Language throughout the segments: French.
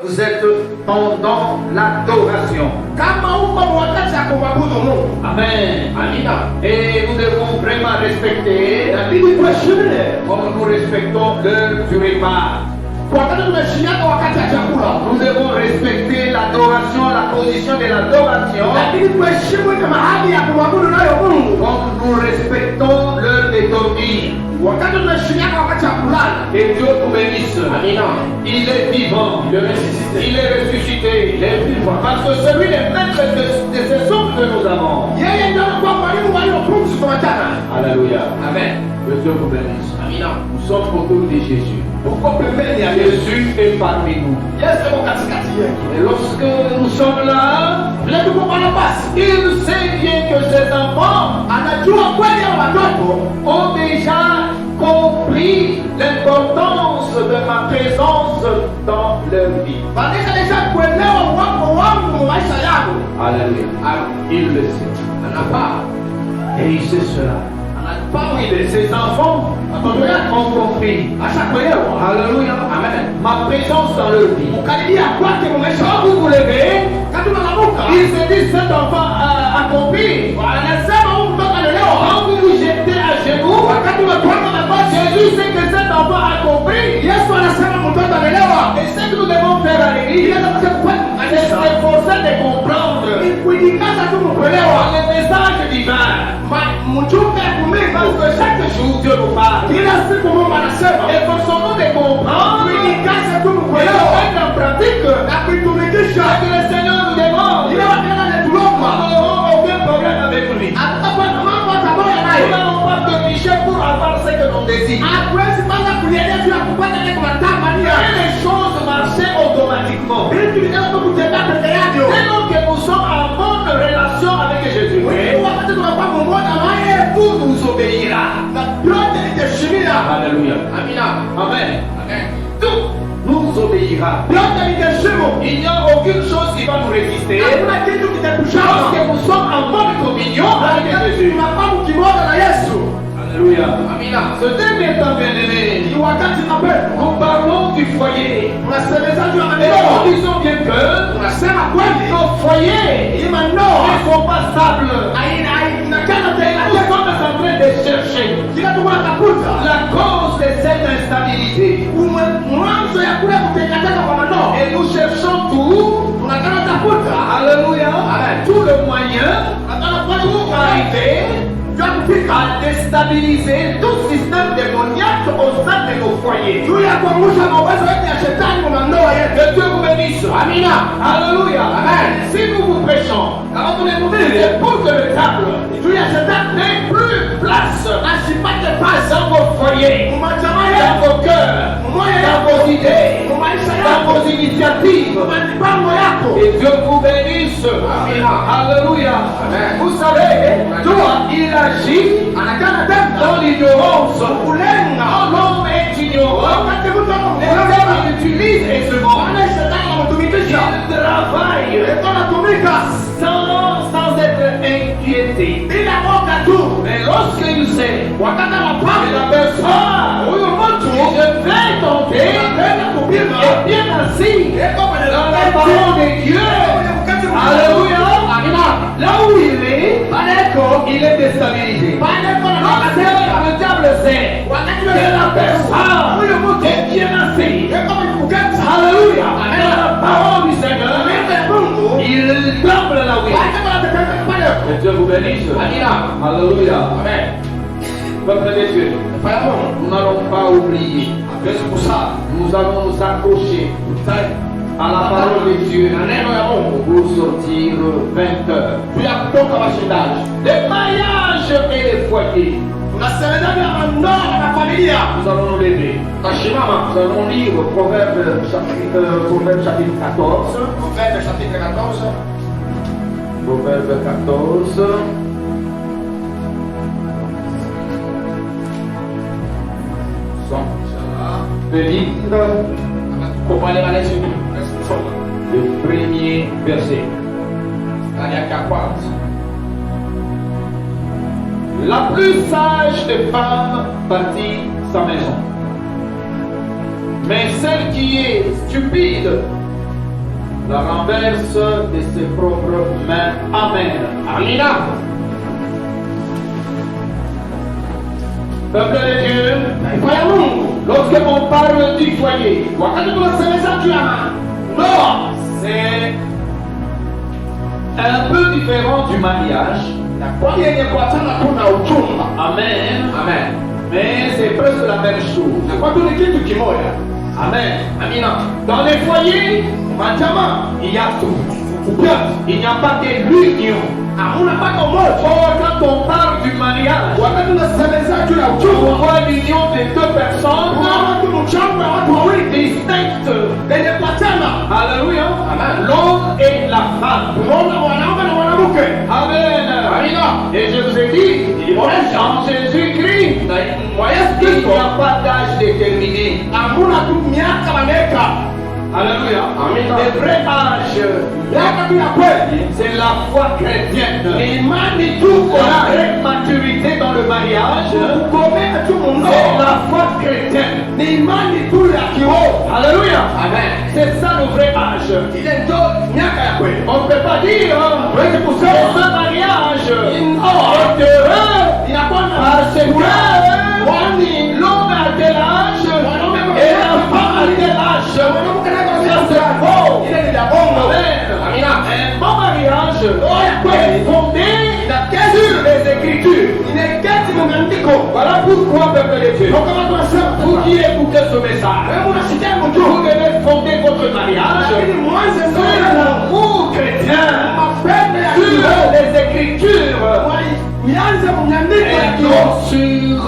Vous êtes pendant l'adoration. Amen. Et nous devons vraiment respecter, comme nous respectons l'heure du repas. Nous devons respecter l'adoration, la position de l'adoration, comme nous respectons l'heure de dormir. Et Dieu nous bénisse. Il est vivant, il est ressuscité, parce que celui est maître de ces hommes que nous avons. Alléluia. Amen. Que Dieu vous bénisse. Nous sommes autour de Jésus. Jésus est parmi nous. Et lorsque nous sommes là, il sait bien que ses enfants ont déjà compris l'importance de ma présence dans leur vie. Alléluia. Il le sait. Et il sait cela. Ses enfants ont compris. Alléluia. Amen. Ma présence dans leur vie. Quand vous vous levez, il se dit cet enfant a compris. Quand vous vous jetez à genoux, Jésus sait que cet enfant a compris. Et ce que nous devons faire à l'église, c'est s'efforcer de comprendre le message divin. Parce que chaque jour Dieu nous parle. Efforçons-nous de comprendre et de mettre en pratique ce que le Seigneur nous demande. Nous n'aurons aucun problème avec lui. Nous n'allons pas dénicher pour avoir ce que l'on désire. Les choses marchaient automatiquement. Dès lors que nous sommes en bonne relation avec Jésus, tout nous obéira. Alléluia. Amen. Tout nous obéira. Il n'y a aucune chose qui va nous résister. Lorsque nous sommes en bonne communion avec Jésus. Alléluia. Ce dernier temps, bien-aimé, nous parlons du foyer. Et nous disons bien que nos foyers ne sont pas stables. Nous sommes en train de chercher la cause de cette instabilité. Et nous cherchons tout. Alléluia. Tout le moyen pour arriver à déstabiliser tout système démoniaque au sein de nos foyers. Que Dieu vous bénisse. Alléluia. Si nous vous prêchons, c'est pour que le diable n'ait plus place dans vos foyers, dans vos cœurs, dans vos idées, dans vos initiatives. Et Dieu vous bénisse. Alléluia. Vous savez, toi, il agit dans l'ignorance. Quand l'homme est ignorant, les hommes l'utilisent aisément. Il travaille sans être inquiété. Mais lorsqu'il sait que la personne je vais tenter est bien assis dans la parole de Dieu. Alléluia. Là où il est déstabilisé. Le diable sait que la personne est bien assise. Alléluia. Dans la parole du Seigneur, il tremble là où il est. Que Dieu vous bénisse. Alléluia. Amen. Peuple de Dieu, nous n'allons pas oublier. Nous allons nous accrocher à la parole de Dieu pour sortir 20 heures. Les mariages et les foyers. Nous allons nous lever. Nous allons lire Proverbe chapitre 14. Proverbe 14. De lire le premier verset. La plus sage des femmes bâtit sa maison, mais celle qui est stupide la renverse de ses propres mains. Amen. Amina. Peuple de Dieu, Taifa ya Mungu. lorsque on parle du foyer, Wakati tunasemeza juu ya ndoa, c'est un peu différent du mariage. na kwa yenye kuachana tu na uchumba. Amen. Amen. Mais c'est presque la même chose. Na kwa tu ni kitu kimoja. Amen. Amina. Dans les foyers, Majama, il y a tout. upya. Il n'y a pas que l'union. Hamuna mpaka umoja. Or, quand on parle du mariage, Wakati tunasemeza juu ya on uchumba, voit l'union de deux personnes unaona tu mchango wa watu wawili distinctes. wenye kuachana. Alléluia. Amen. L'homme et la femme. Tunaona mwanaume na mwanamke. Amen. Amina. Et je vous ai dit, en Jésus-Christ, Kwa Yesu il Kristo, n'y a pas d'âge déterminé. hamuna tu miaka na miaka. Alléluia. Amen. Le vrai âge, Miaka tu ya kweli. c'est la foi chrétienne. Ni imani tu La unayo. vraie maturité dans le mariage, Kukomea tu c'est mundoa. la foi chrétienne. Ni imani tu ya kiroho. Alléluia. Amen. C'est ça le vrai âge. Ile ndio miaka ya kweli. On ne peut pas dire Huwezi que kusema ce mariage ndoa est heureux inakuwa na parce que kwani l'homme a quel âge et la femme a quel âge. mwanamke naye Ça, c'est faux. ile ni ya bongo. Amen. Amina. Un bon mariage Ouais. est fondé sur les Écritures. Ineketi mu maandiko. Voilà pourquoi, peuple de Dieu, Ndio kama tunasema vous qui écoutez ce message, wewe unasikia vous mtu. devez fonder votre mariage Lakini mwanze sur ndio l'amour chrétien, mapendo ya sur kiroho. les Écritures, Mianze mu maandiko ya et kiroho. non sur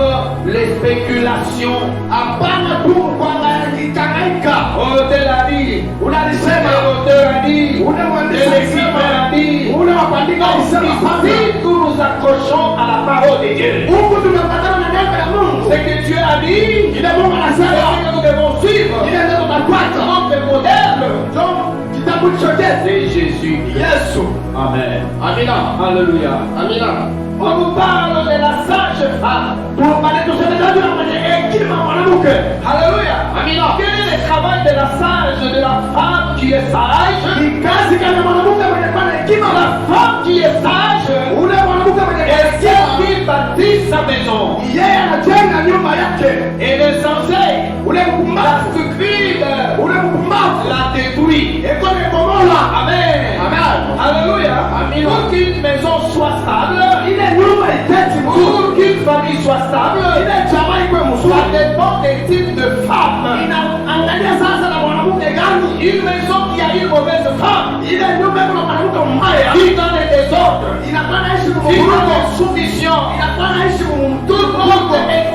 les spéculations. Hapana tu kwamba yakikanaika. Auteur a dit, Unalisema l'auteur a dit, ule mwandishi l'écrivain a dit. alisema ule wa kuandika alisema kwanza. Si nous nous accrochons à la parole de Dieu, Mungu tunapatana na neno la Mungu. ce que Dieu a dit, Ile Mungu c'est anasema ce que nous devons suivre. ile ndio tutapata. Notre modèle, Ndio kitambulisho chetu. c'est Jésus. Yesu. Amen. Amina. Alléluia. Amina. On vous parle de la sage femme. Tunapatia tusemetaji na mwenye hekima mwanamke. Alléluia. Amina. Quel est le travail de la sage, de la femme qui est sage? Ni kazi kama mwanamke mwenye kuwa na hekima. La femme qui est sage Ule mwanamke mwenye est hekima. celle qui bâtit sa maison. Yeye anajenga nyumba yake. Et le sensei, Ule la mpumbavu. stupide, Ule mpumbavu. la détruit. Eko ni bomola. Amen. Amen. Alléluia. Amen. Pour qu'une maison soit stable, Ile nyumba iteti mzuri. pour qu'une famille soit stable, Ile chama ikwe ça mzuri. dépend des types de femmes. Inaangalia sasa na mwanamke gani. Une maison qui a une mauvaise femme, Ile nyumba iko na mwanamke mbaya. qui dans les désordres, Inakuwa naishi qui mvurugo. dans les soumissions, Inakuwa naishi tout le monde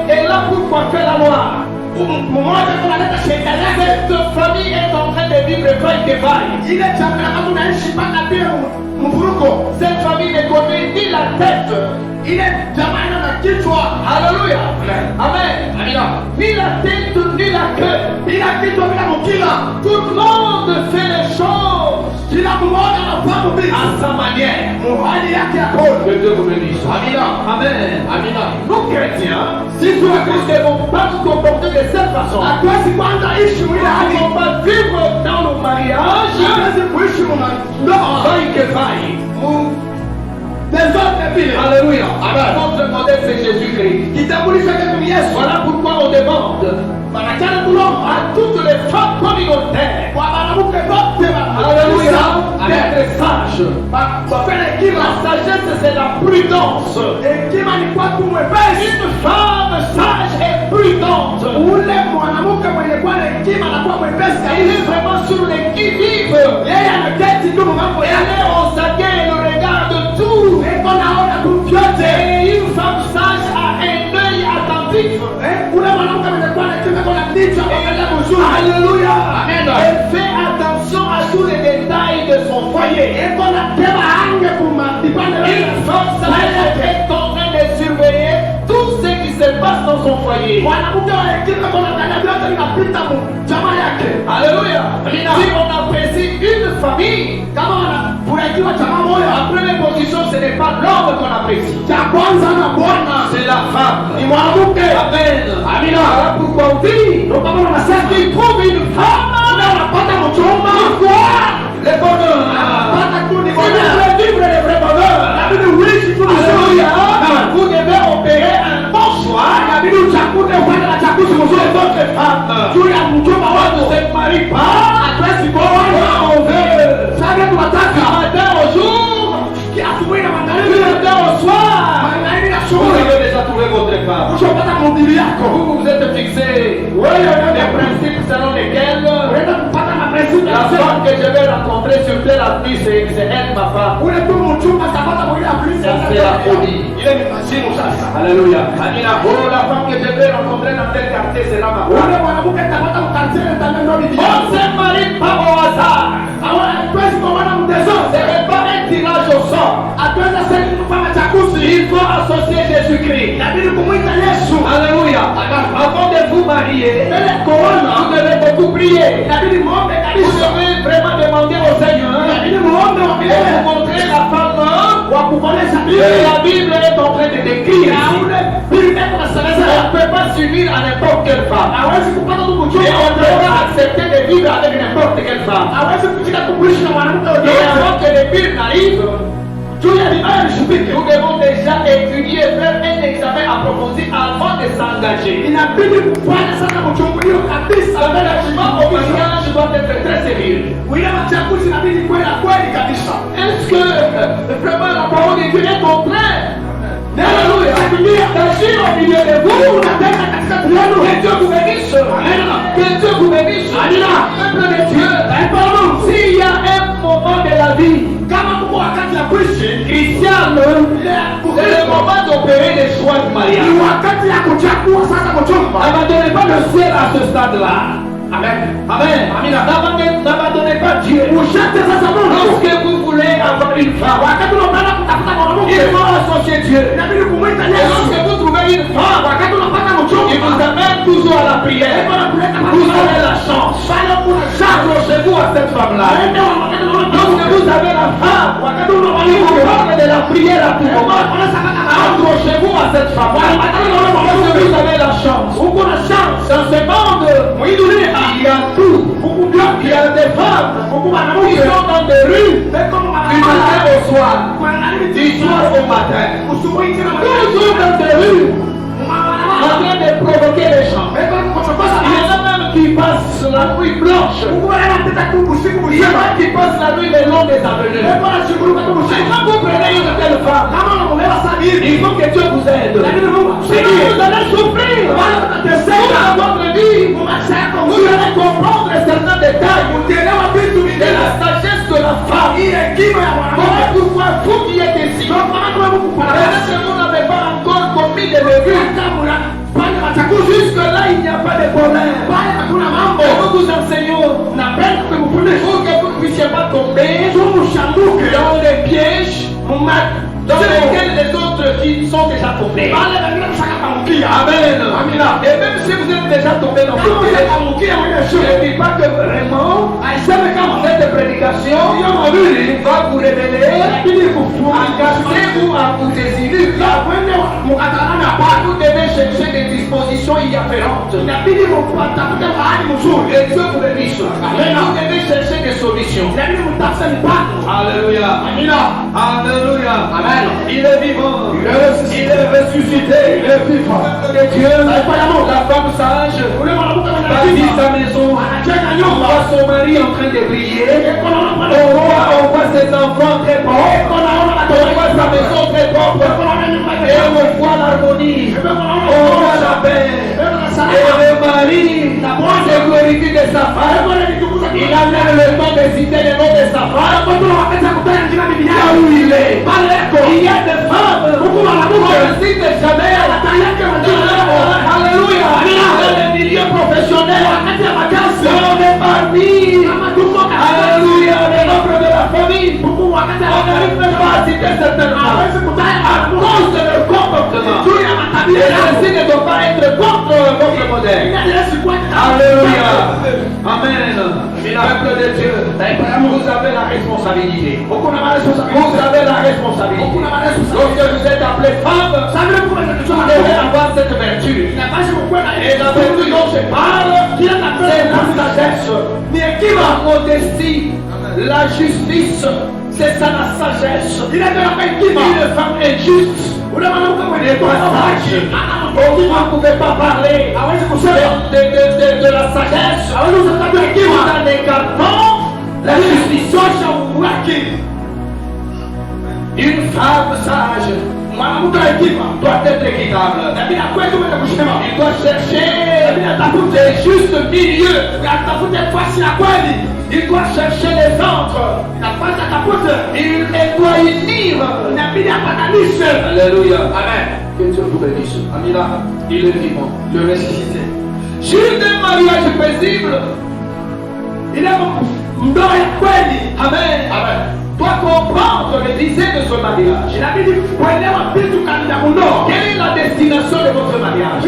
est là pour coiffer la loi. mmoja kunaleta sheria yake. Cette famille est en train de vivre vaille de vaille. Ile chakula kama unaishi mpaka pia mvurugo. Cette famille ne connaît ni la tête. Ile jamaa ina na kichwa. Alléluia. Amen. Amina. Ni la tête ni la queue. Bila kichwa bila mkila. Tout le monde fait les choses Kila mmoja anafahamu vitu. à sa manière. Muhali yake ya kodi. Que Dieu vous bénisse. Amina. Amen. Amina. Nous chrétiens, Si tu nous ne devons pas nous comporter de cette façon. hatuwezi kwanza ishi mwile Nous hali. ne devons pas vivre dans le mariage Hatuwezi kuishi mwa ndoa. vaille que vaille. Dezote vile. Alléluia. Amen. Notre modèle c'est Jésus-Christ. Kitambulisho chetu ni Yesu. Voilà pourquoi on demande Wanachana kulomba. à toutes les femmes communautaires, Kwa mwanamke wote wa alléluia, Amen. d'être sages. Wapende La hekima. sagesse c'est la prudence. Hekima ni kwa tu mwepesi. Une femme sage et prudente, Ule mwanamke mwenye kuwa na hekima anakuwa mwepesi elle kabisa. est vraiment sur les qui-vive. Yeye anaketi tu mambo Elle yake. est au taquet et le regarde tout. Eko naona tu vyote. Et une femme sage a un œil attentif. Ule mwanamke mwenye kuwa na hekima eko na kichwa kuangalia vizuri. Alléluia. Amen. Elle fait attention à tous les détails de son foyer. Eko na teba ange kuma vipande Une vyake. femme sage est en train de surveiller tout ce qui se passe dans son foyer. Mwanamke wa hekima eko naangalia vyote vinapita mu jamaa yake. Alléluia. Amina. Si on apprécie une famille, Kama wanafurahikiwa jamaa moja, en première position, ce n'est pas l'homme qu'on apprécie. cha kwanza na Bwana C'est la femme. ni mwanamke. Amen. Amina. Voilà pourquoi on dit, Ndio kama wanasema qui trouve une femme, ule anapata mchumba. les juu ya mchumba Quand wako. tu ne te maries pas, Hatuwezi toi, kuoana. on veut. Sasa Du tunataka matin au jour, asubuhi na du magharibi matin au soir, magharibi na vous asubuhi avez déjà trouvé votre femme. ushapata mhubiri yako. Vous vous êtes fixé les principes selon lesquels Unaenda kupata mapresipi la femme que je vais rencontrer sur terre la pluie, c'est elle ma femme. ule tu mchumba tapata mwingine aflisi. Ça c'est la folie. Ile ni mazimu sasa. Alléluia. Amina. Oh, la femme que je vais rencontrer dans tel quartier sera ma Ule femme. mwanamke tapata mkartie ndio bibi On yako. se marie pas au hasard. Hatuwezi kuoana mtezo. Ce n'est pas un tirage au sort. Hatuwezi sasa kufanya chaguzi. Il faut associer Jésus-Christ. Inabidi kumwita Yesu. Alléluia. Avant de vous marier, Mbele kuoana vous devez beaucoup prier. inabidi muombe Vous kabisa. devez vraiment demander au Seigneur Inabidi muombe wa de milele vous montrer la femme wa kuonesha que Biblia. la Bible est en train de décrire. Na ule Biblia iko On nasemeza ne peut pas s'unir à n'importe quelle femme. hawezi kupata tu Et mchumba. on ne peut pas accepter de vivre avec n'importe quelle femme. Hawezi kutika kuishi na mwanamke Et yoyote. avant que les pires n'arrivent, Juu ya vibaya vishughulike. nous devons déjà étudier, faire un examen approfondi avant de s'engager. Inabidi kufanya sasa mchungulio kabisa mbele ya L'engagement au mariage doit être très sérieux. Wile machaguzi inabidi kweli na kweli kabisa. Est-ce que vraiment la parole de Dieu est contraire? Alléluia. D'agir au milieu de vous. Unatenda katikati yenu. Que Dieu vous bénisse. Que Dieu vous bénisse. Peuple de Dieu. S'il y a un moment de la vie, Kama kuko wakati ya kuishi Christian, c'est le moment d'opérer les choix du ni mariage. wakati ya kuchagua sasa mchumba. N'abandonnez pas le ciel à ce stade-là. Amen. Amen. N'abandonnez pas Dieu. Ushate sasa Mungu. Lorsque vous voulez avoir une femme, Wakati unapenda kutafuta mwanamke, il faut associer Dieu. inabidi kumwita Et Yesu. lorsque vous trouvez une femme, Wakati unapata il vous mchumba, amène toujours à la prière. Vous avez la chance. pale kuna shaka. Accrochez-vous à cette femme-là. Aende wakati Lorsque vous avez la femme, wakati il vous parle de la prière à tout moment. unapata Accrochez-vous à cette femme. Lorsque vous avez la chance. uko na chance. Dans ce monde, il y a tout. Il y a des femmes qui sont dans des rues du matin au soir, du soir au matin. Toujours dans des rues, en train de provoquer les gens. Il y en a même qui passent la nuit blanche. Il y en a qui passent la nuit le long des avenues. Et quand vous prenez une telle femme, il faut que Dieu vous aide. Sinon vous allez souffrir. Dans votre vie, vous allez comprendre certains détails de la sagesse de la femme. Voilà pourquoi vous qui êtes ici, peut-être que vous n'avez pas encore commis de levure. Jusque-là, il n'y a pas de problème. Et nous vous enseignons pour que vous ne puissiez pas tomber dans les pièges dans lesquels les autres qui sont déjà tombés. Amen. Et même si vous êtes déjà tombé dans le piège, je ne dis pas que vraiment cette prédication va vous révéler, engagez-vous à vous désirer. Vous devez chercher des dispositions y afférentes. Et Dieu vous bénisse. Vous devez chercher des solutions. Alléluia. Alléluia. Amen. Il est vivant. Il est ressuscité. Il est vivant. Et Dieu, la femme sage, bâtit sa maison. On voit son mari en train de briller. On voit ses enfants très propres. On voit sa maison très propre. Et on voit l'harmonie. On voit la paix. Et le mari se glorifie de sa femme. Il a même le temps de citer le nom de sa femme. Là où il est. Il y a des femmes. On ne cite jamais. Alléluia. Dans les milieux professionnels. On est parmi. Alléluia. Les membres de la famille. On n'arrive même pas à citer certaines femmes. À cause de leur comportement. Et ceci ne doit pas être contre votre modèle. Alléluia. Amen. Peuple de Dieu, vous avez la responsabilité. Vous avez la responsabilité. Lorsque vous êtes appelé femme, vous devez avoir cette vertu. Et la vertu dont je parle, c'est la sagesse, la modestie, La justice, c'est ça la sagesse. Il est de la hekima. Une femme injuste Ule mwanamke mwenye n'est pas sage. hekima. Vous ne pouvez pas parler Hawezi kusema. de la sagesse Hawezi kusema tout hekima. en écartant la justice. Tosha uwaki. Une femme sage Mwanamke wa hekima doit être équitable. inabidi akwete kwenda kusema. Il doit chercher Inabidi atafute le juste milieu. atafute fasi ya kweli. Il doit chercher les centres. Inapasa atafute. Il doit unir. Inabidi apatanishe. Alléluia. Amen. Que Dieu vous bénisse. Amina, il est vivant, le ressuscité. Juste un mariage paisible. Ile ndoa ya kweli. Amen. Amen. Doit comprendre le design de son mariage. Inabidi kuelewa vitu katika ndoa. Quelle est la destination de votre mariage?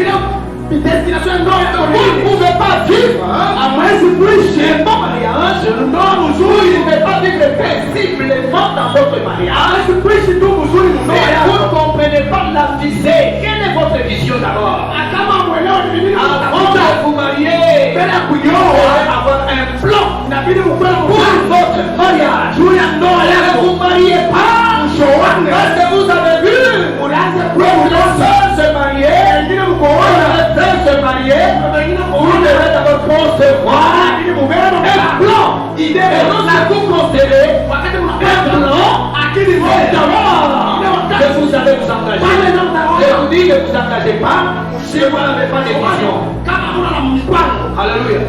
Ile destination ya ndoa yako Vous ne nini? pouvez pas vivre Hamwezi kuishi un bon mariage. ndoa Vous mzuri. ne pouvez pas vivre paisiblement dans votre mariage. Hawezi kuishi tu mzuri ndoa Mais vous yako. ne comprenez pas la visée. Quelle est votre vision d'abord? Kama mwelewa ni nini Avant unatafuta de vous marier, mbele ya vous kuoa, devez avoir un plan inabidi ukuwe na pour mpango votre mariage. juu ya ndoa Ne yako. vous mariez pas Mshoane. parce que vous avez vu Unaanza votre soeur se marier, wengine mkoona, votre frère se marier. wengine Vous mkoona. devez d'abord concevoir Inabidi mubebe un mpango. plan. Idée Et lorsque vous concevez wakati un mnapanga plan, akili c'est moja. d'abord Ile que wakati vous allez vous engager. pale ndio Je mtaona. vous dis ne vous engagez pas si vous n'avez pas de vision. Kama huna na mpango, Alléluia.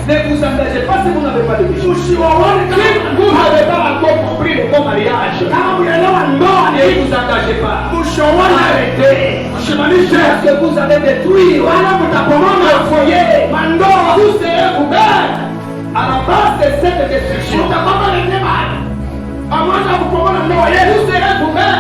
Ne vous engagez pas si vous n'avez pas de vision. usiwaone Si kama vous n'avez pas encore compris le bon mariage, kama unaelewa ndoa ne ni vous engagez pas. mshoane. Arrêtez. Usimamishe. Parce que vous allez détruire Wala mtapomona le foyer. mandoa. Vous serez ouvert à la base de cette destruction. Mtakwamba neema. Amwanza kupomona ndoa yetu. Vous serez ouvert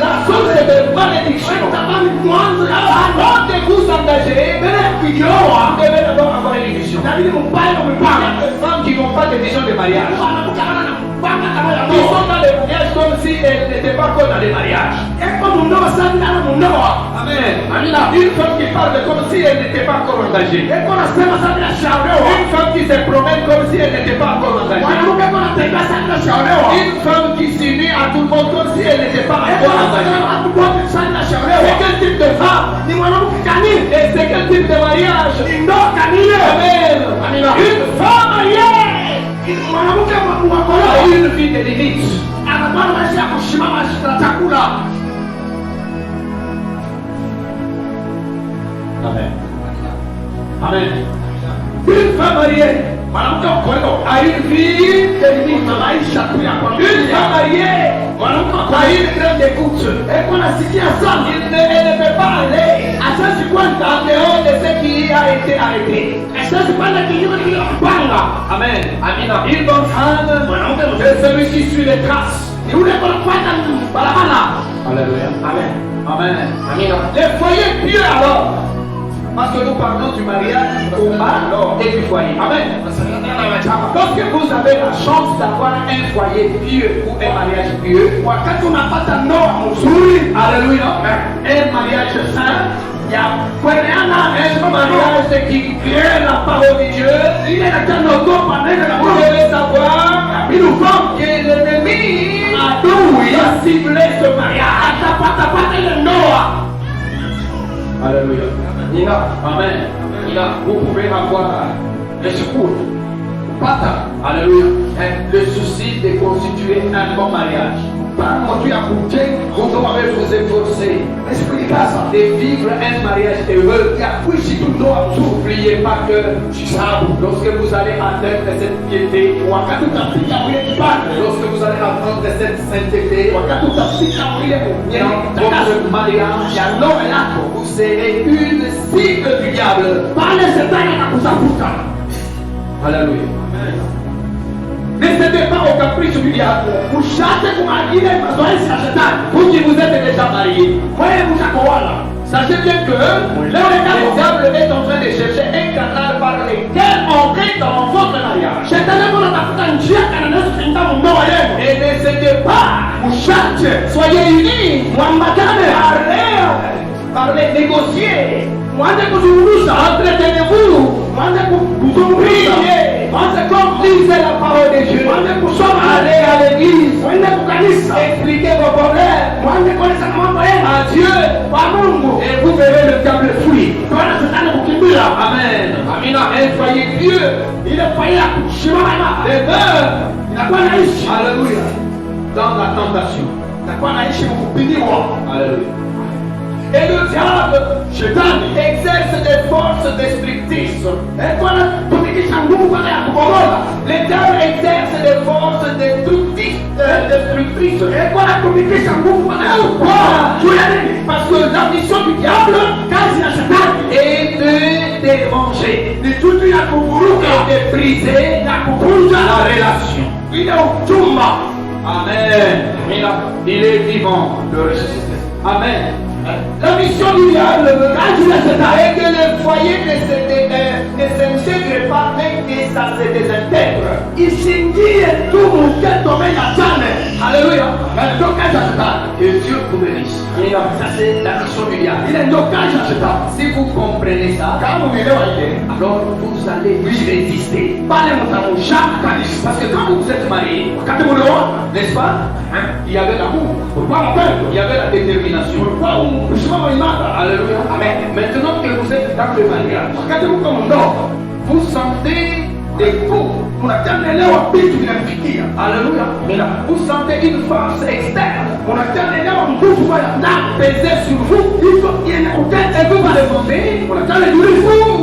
la source de malédiction. Mtakani mwanzo ya Avant de vous engager, mbele ya kujoa. vous devez d'abord avoir une vision. Inabidi mpango Il y mpango. a des femmes qui n'ont pas de vision de mariage. Wanakutana na kupanga kama ya Ils ndoa. sont dans les mariages comme si elles n'étaient pas encore dans les mariages. Eko mundoa sana na mundoa. Amen. Amina. Une femme qui parle comme si elle n'était pas encore engagée. Eko nasema sana na shaolewa. Une femme qui se promène comme si elle n'était pas encore engagée. Mwanamke eko natembea sana na shaolewa. Une femme qui s'unit à tout le monde comme si elle n'était pas Eko encore engagée. nasema watu wote sana na C'est shaolewa. quel type de femme? Ni mwanamke kanini? Et c'est quel type de mariage? Ni ndoa kanini? Amen. Amina. Une femme mariée Mwanamke a mwakolewa. une vie de limite. Anakuwa na maisha ya kusimama na chakula. Amen. Amen. Une femme mariée Mwanamke mkolewa. a une vie de limite. Kuna maisha tu ya kwa Une femme mariée mwanamke a mkolewa. une grande écoute. Eko nasikia sana. Elle ne peut pas aller Asasi kwenda. en dehors de ce qui a été arrêté. Asasi kwenda kinyume kile kupanga. Amen. Amina. Une bonne femme, Mwanamke c'est celui qui suit les traces. ni ule kwa kufuata barabara. Alléluia. Amen. Amen. Amina. Les foyers pieux alors. Parce que nous parlons du mariage au mâle et du foyer. Amen. Lorsque vous avez la chance d'avoir un foyer pieux ou un mariage pieux, Wakati unapata ndoa mzuri, alléluia, un mariage saint, ya kueleana un mariage qui crée la parole de Dieu, ile inaogopa neno la vous Mungu. devez savoir Ili ufahamu que l'ennemi adui va cibler ce mariage. atapata ile ndoa. Alléluia. Nina, Amen. Nina, vous pouvez avoir le secours. Pata. Alléluia. Le souci de constituer un bon mariage. Vous devez vous efforcer de vivre un mariage heureux. N'oubliez pas que lorsque vous allez atteindre cette piété, lorsque vous allez atteindre cette sainteté, dans votre mariage, vous serez une cible du diable. Pale shetani anakutafuta. Alléluia. Ne cédez pas au caprice du diable. Ushate kumagile mazoezi ya shetani. Vous qui vous êtes déjà mariés, Wewe utakoala. sachez bien que le diable est en train de chercher un canal par lequel entrer dans votre mariage. Shetani anatafuta njia kanaweza kuingia ndoa yenu. Et ne cédez pas. Ushache. Soyez unis. Mwambatane. Parlez, négociez. Mwanze kuzungumza. Entretenez-vous. Mwanze kuzungumza. Priez. Mwanze kuomba. Lisez la parole de Dieu. Mwanze kusoma Expliquez vos problèmes Mwanze kueleza mambo yenu à Dieu kwa Mungu. et vous verrez le diable fuir. Tuone shetani kukimbia. Amen. Amina. Un foyer Dieu. Ile faida ya kushimama Demeure. inakuwa naishi. Alléluia. Dans la tentation. Inakuwa naishi kupindiwa. Alléluia. Et le diable, Shetani, exerce des forces destructrices. Le diable exerce des forces destructrices. Parce que la mission du diable est de déranger, et de briser la relation. Amen. Il est vivant, le ressuscité. Amen. La mission du diable est que le foyer ne s'intègre pas, mais que ça se désintègre. Alléluia. Que Dieu vous bénisse. Ça c'est la mission du diable. Si vous comprenez ça, alors vous allez lui résister. Parce que quand vous êtes marié, n'est-ce pas? Il y avait l'amour. Il y avait la détermination. Alléluia. Amen. Maintenant que vous êtes dans le mariage, vous sentez des coups. Alléluia. Vous sentez une force externe peser sur vous. Et vous vous demandez où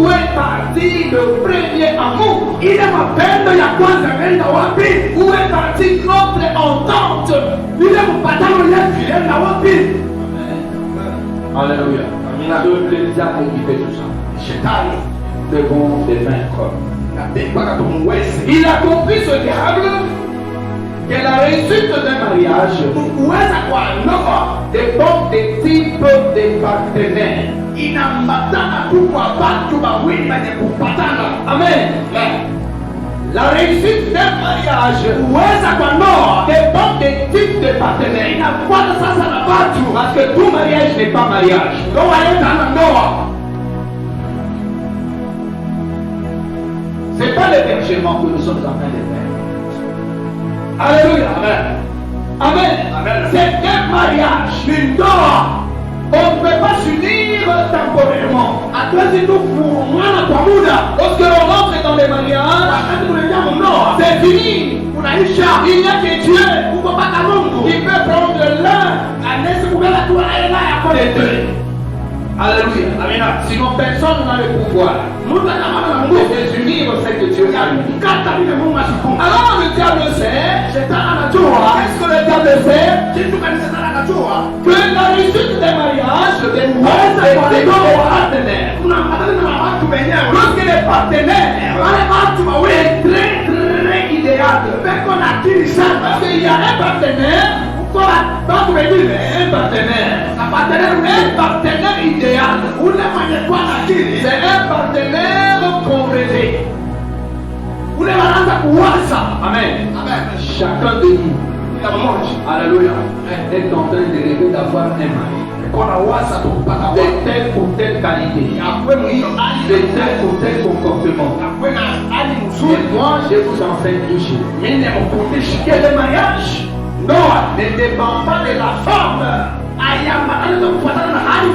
est parti le premier amour. Où est parti notre entente. Alléluia. Le diable qui fait tout ça. Devant les vaincre. Il a compris ce diable que la réussite d'un mariage dépend des types de partenaires. Amen. La réussite d'un mariage dépend des types de partenaires. Parce que tout mariage n'est pas mariage. Ce n'est pas l'hébergement que nous sommes en train de faire. Alléluia. Amen. Amen. C'est un mariage. On ne peut pas s'unir temporairement. Lorsque l'on entre dans les mariages, c'est fini. Il n'y a que Dieu qui peut prendre l'un des deux. Alléluia. Amen. Sinon personne n'a le pouvoir de désunir ce que Dieu a uni. Alors le diable sait. Qu'est-ce que le diable sait? Que la réussite des mariages dépend des partenaires. Lorsque les partenaires est très idéal. Parce qu'il y a un partenaire. Un partenaire idéal. C'est un partenaire qu'on rêve. Amen. Chacun de nous, alléluia, est en train de rêver d'avoir un mari de telle ou telle qualité, de tel ou tel comportement. Et moi, je vous enseigne toujours que le mariage ne dépend pas de la forme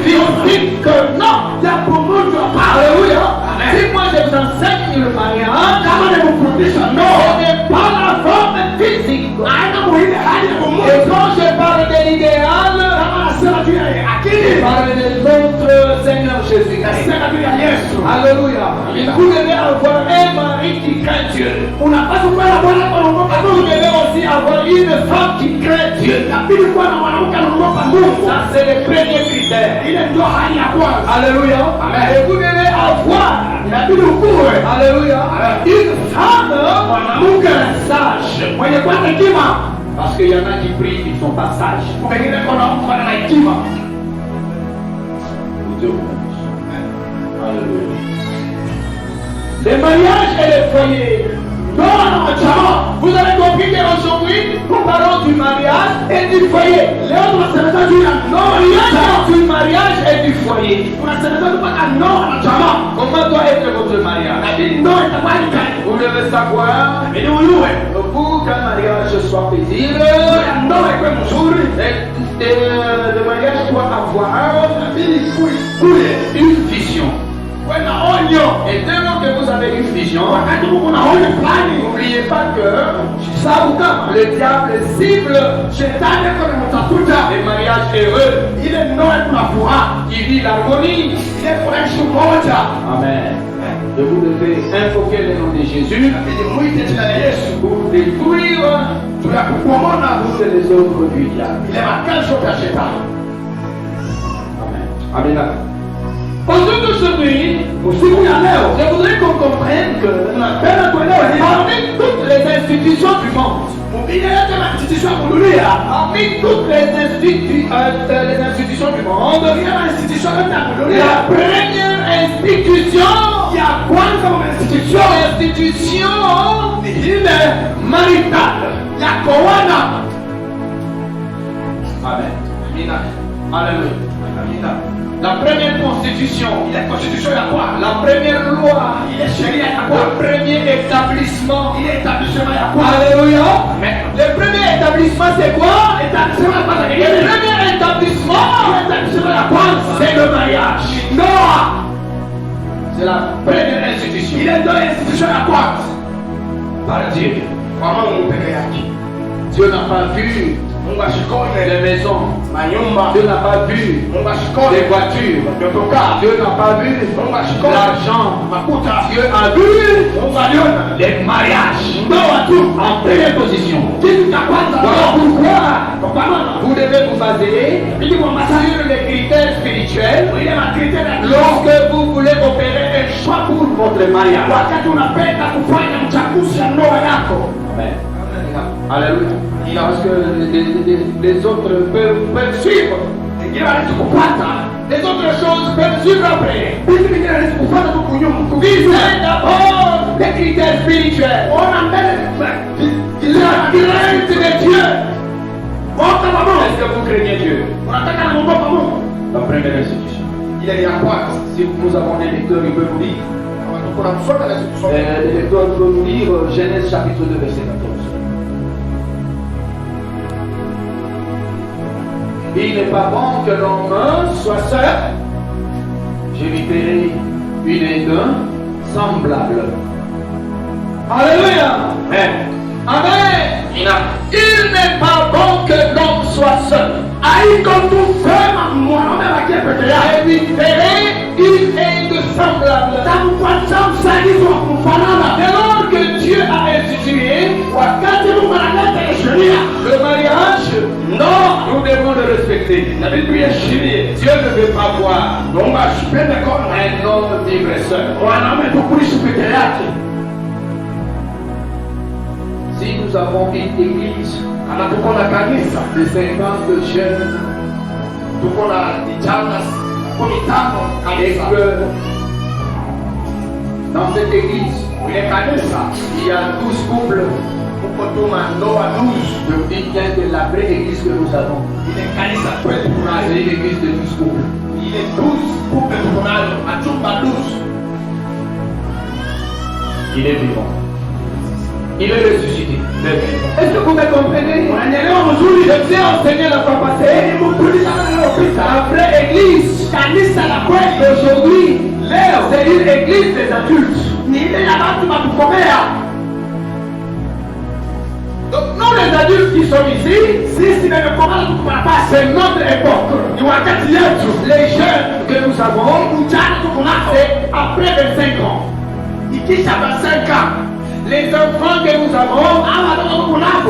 physique. Non. Alléluia. Si moi je vous enseigne le mariage, ce n'est pas la forme physique. Et quand je parle de l'idéal, je parle de notre Seigneur Jésus-Christ. Alléluia. Vous devez avoir un mari qui craint Dieu. Vous devez aussi avoir une femme qui craint Dieu. Ça c'est le premier critère. Alléluia. Et vous devez avoir, alléluia, une femme sage. Parce qu'il y en a qui prient, ils ne sont pas sages. Alléluia. Le mariage et le foyer. Vous avez compris qu'aujourd'hui, nous parlons du mariage et du foyer. Du mariage et du foyer. Comment doit être votre mariage? Vous devez savoir, pour qu'un mariage soit paisible, Le mariage doit avoir une vision. Et dès lors que vous avez une vision, n'oubliez pas que le diable cible les mariages heureux qui vit l'harmonie. Amen. Et vous devez invoquer le nom de Jésus pour détruire toutes les œuvres du diable. Amen. Amen. Aujourd'hui, je voudrais qu'on comprenne que parmi toutes les institutions du monde, parmi toutes les institutions du monde, la première institution maritale. Amen. Alléluia. La première constitution, la première loi, le premier établissement. Alléluia. Le premier établissement, c'est quoi? Le premier établissement, c'est le mariage. C'est la première institution. Par Dieu. Dieu n'a pas vu les maisons. Dieu n'a pas vu les voitures. Dieu n'a pas vu l'argent. Dieu a vu les mariages en première position. Voilà pourquoi vous devez vous baser sur les critères spirituels lorsque vous voulez opérer un choix pour votre mariage. Amen. Alléluia. Parce que les autres peuvent suivre. Les autres choses peuvent suivre après. Visez d'abord les critères spirituels. La crainte de Dieu. Est-ce que vous craignez Dieu? La première institution. Si nous avons des lecteurs, ils peuvent nous lire. Les lecteurs peuvent nous lire Genèse chapitre 2, verset 14. Il n'est pas bon que l'homme soit seul. Je lui ferai une aide semblable. Alléluia. Amen. Amen. Il n'est pas bon que l'homme soit seul. Je lui ferai une aide semblable. Dès lors que Dieu a institué le mariage, non, nous devons le respecter. Dieu ne veut pas voir un homme vivre seul. Si nous avons une église de 50 jeunes, et que dans cette église, il y a 12 couples. Je dis bien que la vraie église que nous avons, c'est une église de 12 couples. Il est vivant. Il est ressuscité. Est-ce que vous me comprenez? Je sais enseigner la fois passée. La vraie église d'aujourd'hui, c'est une église des adultes. Donc nous les adultes qui sommes ici, c'est notre époque. Les jeunes que nous avons, c'est après 25 ans. Les enfants que nous avons,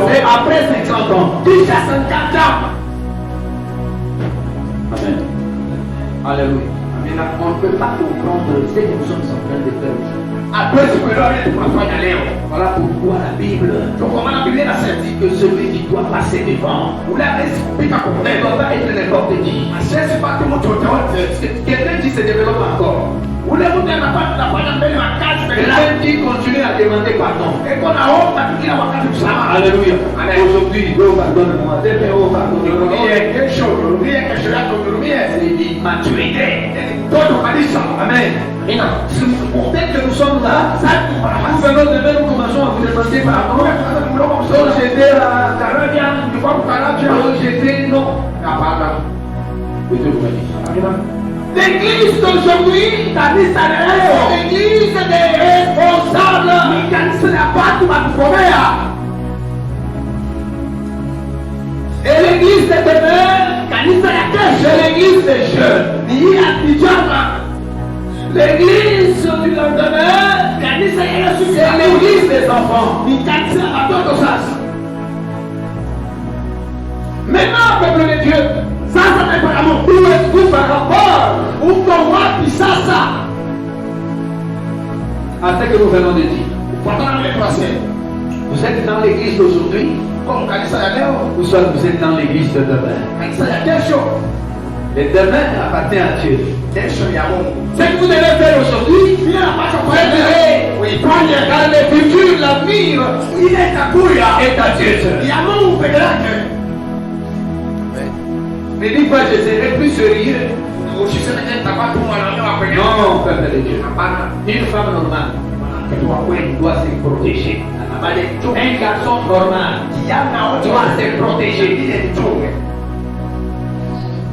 c'est après 50 ans. Amen. Alléluia. On ne peut pas comprendre ce que nous sommes en train de faire aujourd'hui. Voilà pourquoi la Bible dit que celui qui doit passer devant ne doit pas être n'importe qui. Quelqu'un qui se développe encore. Quelqu'un qui continue à demander pardon. Alléluia. Aujourd'hui, Dieu pardonne-moi. Dieu pardonne-moi. C'est l'immaturité. Amen. Dès que nous sommes là, nous venons de nous commençons à vous demander pardon. Donc j'étais à L'église d'aujourd'hui, l'église des responsables. Et l'église de demain, c'est l'église des jeunes. L'église du lendemain, c'est l'église des enfants. Maintenant, peuple de Dieu, où êtes-vous par rapport à ce que nous venons de dire? Vous êtes dans l'église d'aujourd'hui, ou soit vous êtes dans l'église de demain. Le demain appartient à Dieu. Ce que vous devez faire aujourd'hui, vous devez prendre dans le futur, l'avenir est à Dieu seul. Ne dis pas, je serai plus sérieux. Non, peuple de Dieu. Une femme normale doit se protéger. Un garçon normal doit se protéger.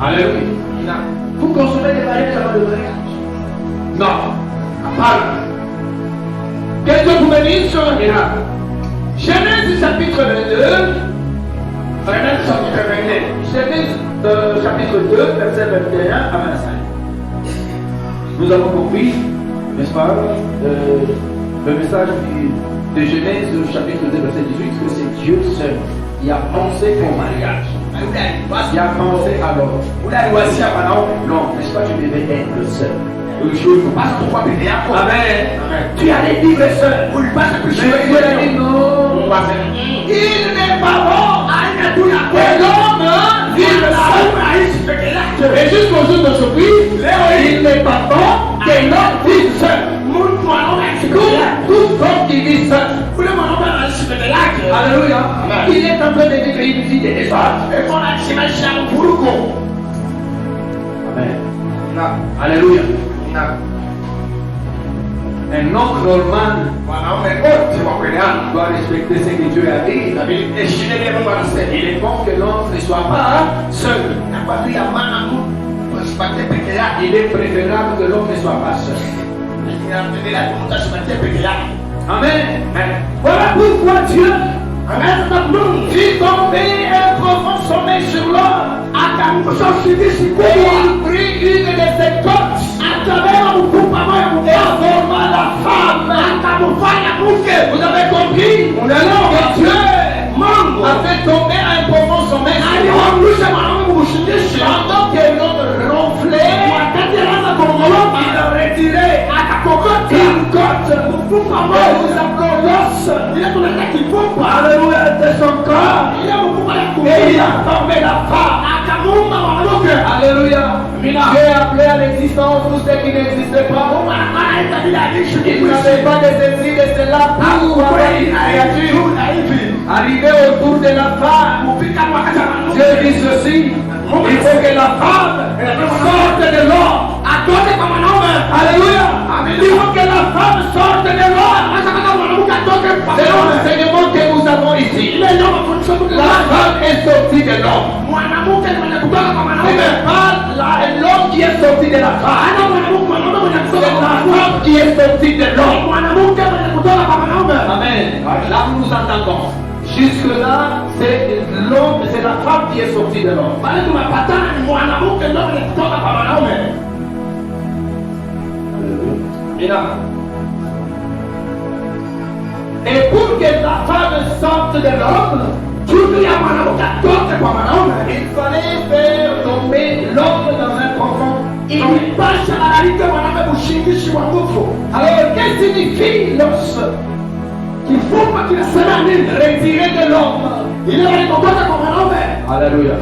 Alléluia. Vous consommez des mariages avant le mariage? Non. Qu'est-ce que vous me dites sur le miracle? Genèse chapitre 22. Genèse chapitre 2, verset 21 à 25. Nous avons compris, n'est-ce pas, le message de Genèse chapitre 2, verset 18, que c'est Dieu seul qui a pensé au mariage. Qui a pensé alors. Non, n'est-ce pas, tu devais être seul. Amen. Tu allais vivre seul. Mais Dieu a dit non. Il n'est pas bon que l'homme vive seul. Et jusqu'au jour d'aujourd'hui, il n'est pas bon que l'homme vive seul. Tout homme qui vit seul. Alléluia. Il est en train de vivre une vie de désordre. Amen. Alléluia. Un homme normal doit respecter ce que Dieu a dit. Il est bon que l'homme ne soit pas seul. Il est préférable que l'homme ne soit pas seul. Amen. Voilà pourquoi Dieu fit tomber un profond sommeil sur l'homme. Et il prit une de ses côtes et forma la femme. Vous avez compris? Que Dieu a fait tomber un profond sommeil sur l'homme. Pendant que l'homme ronflait, il a retiré une côte. Et nous appelons l'os. Alléluia, de son corps. Et il a formé la femme. Alléluia. Dieu a appelé à l'existence tout ce qui n'existait pas. Il n'avait pas de désir de cela pour avoir une créature. Arrivé autour de la femme, Dieu dit ceci: il faut que la femme sorte de l'homme. Alléluia. Il faut que la femme sorte de l'homme. C'est l'enseignement que nous avons ici. La femme est sortie de l'homme. Ce n'est pas l'homme qui est sorti de la femme. C'est la femme qui est sortie de l'homme. Amen. Là nous entendons. Jusque-là, c'est l'homme, c'est la femme qui est sortie de l'homme. Et pour que la femme sorte de l'homme, il fallait faire tomber l'homme dans un profond. Alors, qu'est-ce que signifie l'os? Il faut pas qu'il se retirer de l'homme. Alléluia.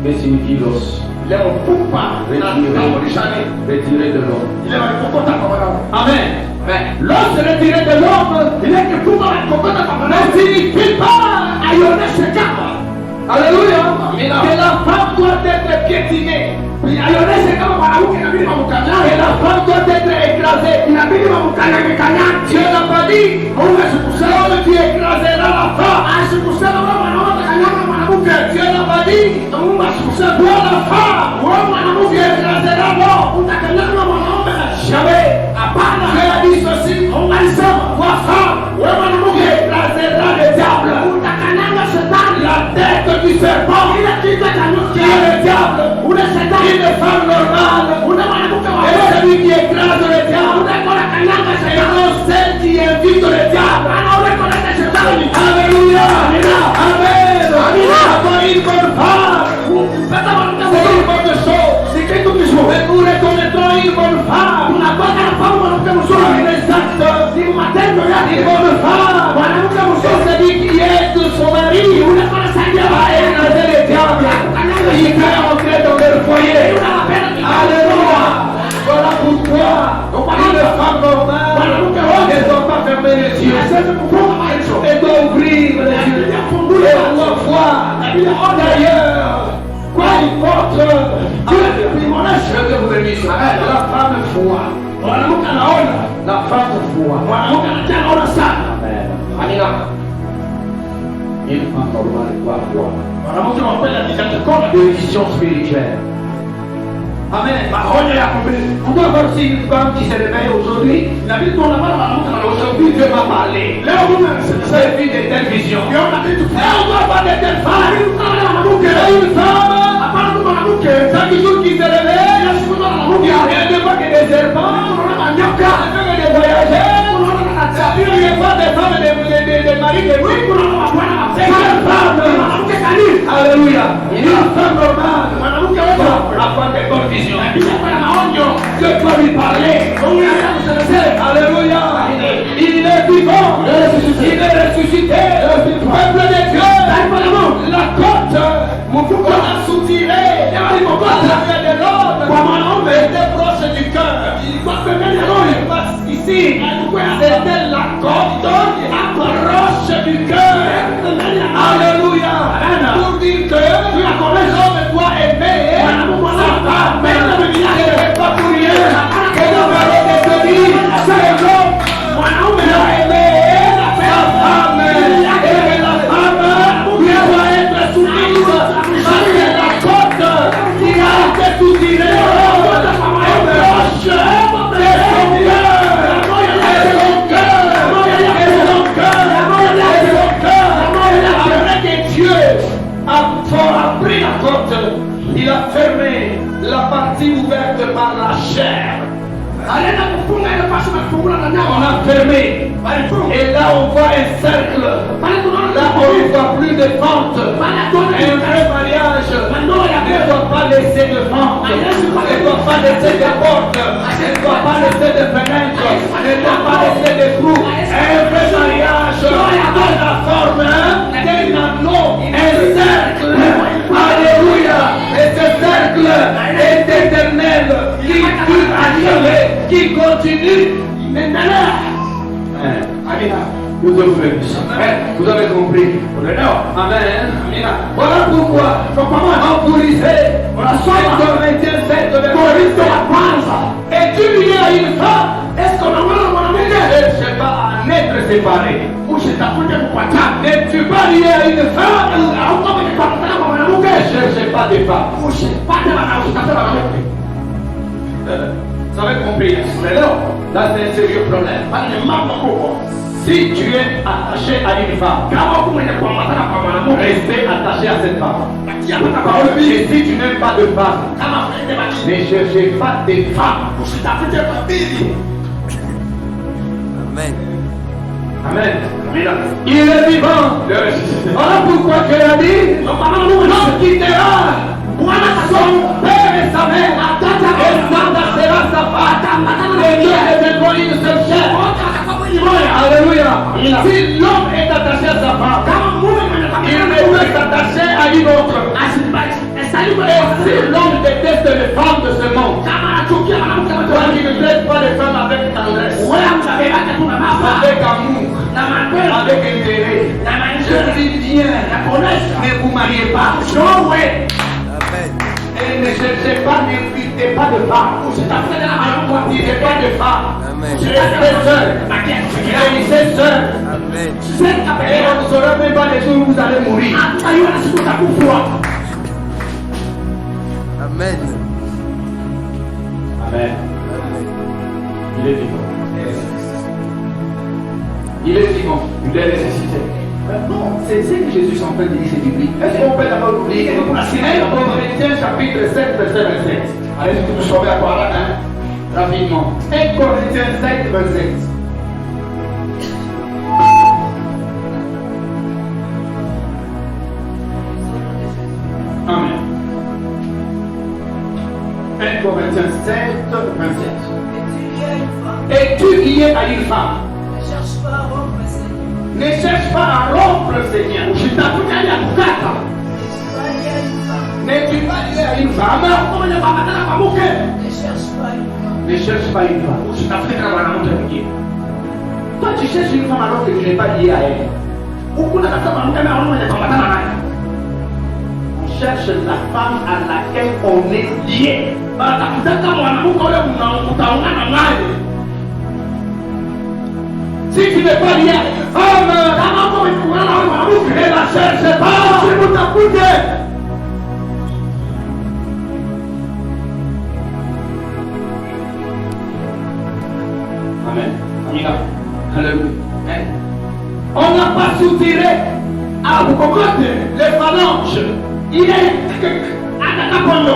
Que signifie l'os? Retirer de l'homme. Amen. L'os retiré de l'homme ne signifie pas Alléluia. Que la femme doit être piétinée. Que la femme doit être écrasée. Dieu n'a pas dit l'homme qui écrasera la femme. Dieu n'a pas dit C'est toi la femme. Qui écrasera l'homme. Jamais. Dieu a dit ceci. Toi femme. Qui écrasera le diable. La tête du serpent. Qui est le diable. Une femme normale. Et celui qui écrase le diable. Et non celle qui invite le diable. Alléluia. Amen. Avoir une bonne femme. C'est une bonne chose. Mais nous reconnaissons une bonne femme. Une exacte. Une bonne femme. C'est celui qui aide son mari à écraser le diable. Il fait entrer dans leur foyer. Alléluia. Voilà pourquoi une femme normale ne doit pas fermer les yeux. Elle doit ouvrir les yeux. Elle doit voir. D'ailleurs, quoi importe, je vais vous bénir. La femme foi. La femme foi. Amen. Amina. Une femme normale doit voir. De vision spirituelle. Amen. On doit voir si une femme qui se réveille aujourd'hui. Aujourd'hui, Dieu m'a parlé. C'est une de telle vision. Et on doit avoir de telles femmes. Une femme, chaque jour qui se réveille, elle ne voit que des serpents, elle ne fait que des voyageurs. Il n'y a pas des femmes, des maris, des filles. C'est une femme. Alléluia. Une femme normale. La femme de bonne vision. Dieu peut lui parler. Alléluia. Il est vivant. Il est ressuscité. Peuple de Dieu. La côte. Mon couple a soutiré. La de l'homme était proche du cœur. Il passe ici. C'était la côte proche du cœur. Alléluia. Pour dire que l'homme doit aimer sa femme. C'est pas pour rien que la parole de Dieu dit c'est l'homme doit aimer sa femme. Et la femme doit être soumise parce que la côte qui a été soutirée est proche de son cœur. Après que Dieu a pris la côte, il a fermé la partie ouverte par la chair. On a fermé. Et là on voit un cercle. Là on ne voit plus de fente. Un vrai mariage ne doit pas laisser de fente. Ne doit pas laisser de porte. Ne doit pas laisser de fenêtre. Ne doit pas laisser de trous. Un vrai mariage a la forme d'un anneau. Un cercle. Alléluia. Et ce cercle est éternel. Qui dure à jamais. Qui continue maintenant. Vous avez compris. Amen. Voilà pourquoi en Corinthiens 7, es-tu lié à une femme? Est-ce qu'on ne cherche pas à en être séparé? N'es-tu pas lié à une femme? Ne cherchez pas de femme. Vous avez compris? Là, c'est un sérieux problème. Si tu es attaché à une femme, restez attaché à cette femme. Et si tu n'aimes pas de femme, ne cherchez pas de femme. Amen. Amen. Il est vivant. Voilà pourquoi Dieu a dit, l'homme quittera son père et sa mère, et s'attachera sa femme, et Dieu deviendront une seule chair. Alléluia. Si l'homme est attaché à sa femme, il ne peut s'attacher à une autre. Et si l'homme déteste les femmes de ce monde, toi qui ne traites pas les femmes avec tendresse, avec amour, avec intérêt, je dis bien, ne vous mariez pas. Et ne cherchez pas, n'invitez pas de femme. N'invitez pas de femme. Restez seul. Restez seul. Et on ne saura même pas les jours où vous allez mourir. Amen. Amen. Il est vivant. Il est vivant. Il est ressuscité. Non, c'est ce que Jésus est en train de dire, c'est biblique. Est-ce qu'on peut d'abord l'oublier? 1 Corinthiens chapitre 7, verset 27. Allez-y, vous nous sauvez à quoi là, hein? Rapidement. 1 Corinthiens 7, verset 7. Amen. 1 Corinthiens 7, 27. Et tu qui es à une femme, Ne cherche pas à rompre, Seigneur. ne cherche pas à rompre le Seigneur. Ne suis pas lié à une femme. N'es-tu pas lié à une femme? Ne cherche pas une femme. Ne cherche pas une femme. Toi, tu cherches une femme alors que tu n'es pas lié à elle. On cherche la femme à laquelle on est lié. Si tu n'es pas lié à une femme, ne la cherche pas. Amen. Alléluia. On n'a pas soutiré à vous comprendre les phalanges. Il est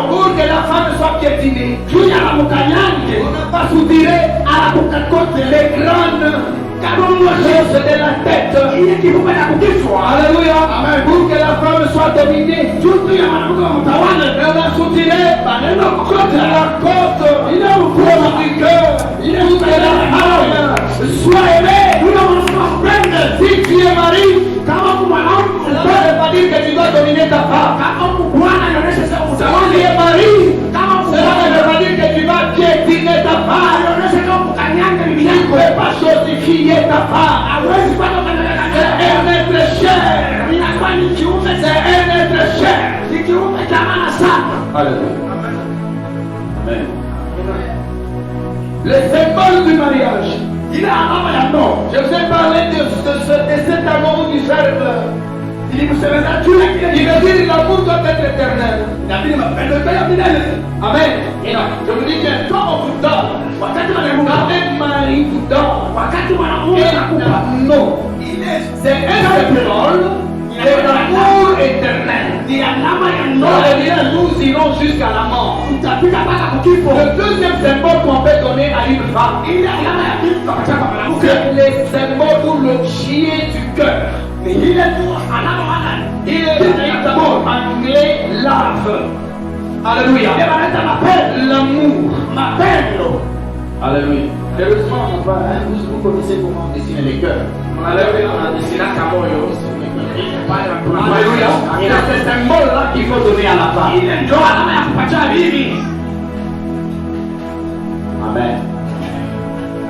pour que la femme soit piétinée. On n'a pas soutiré à les grandes choses de la tête. Alléluia. Amen. Pour que la femme soit dominée. On a soutiré la côte. Il est au fond du cœur. Il est pour que la femme soit aimée. Si tu es mari, ça ne veut pas dire que tu dois dominer ta femme. Si tu es mari, cela ne veut pas dire que tu vas piétiner ta femme. Tu ne peux pas chosifier ta femme. C'est un être cher. C'est un être cher. Alléluia. Amen. Le symbole du mariage. Je vous ai parlé de cet amour du Verbe. Il veut dire l'amour doit être éternel. Amen. Je vous dis que quand on vous donne, quand un mari vous donne, non, c'est un symbole de l'amour éternel. Nous irons jusqu'à la mort. Le deuxième symbole qu'on peut donner à une femme, c'est le symbole ou l'objet du cœur. Il est d'abord anglais love. Alléluia. L'amour. Alléluia. Heureusement, vous connaissez comment dessiner les cœurs. Alléluia. Alléluia. C'est ce symbole-là qu'il faut donner à la femme. Amen.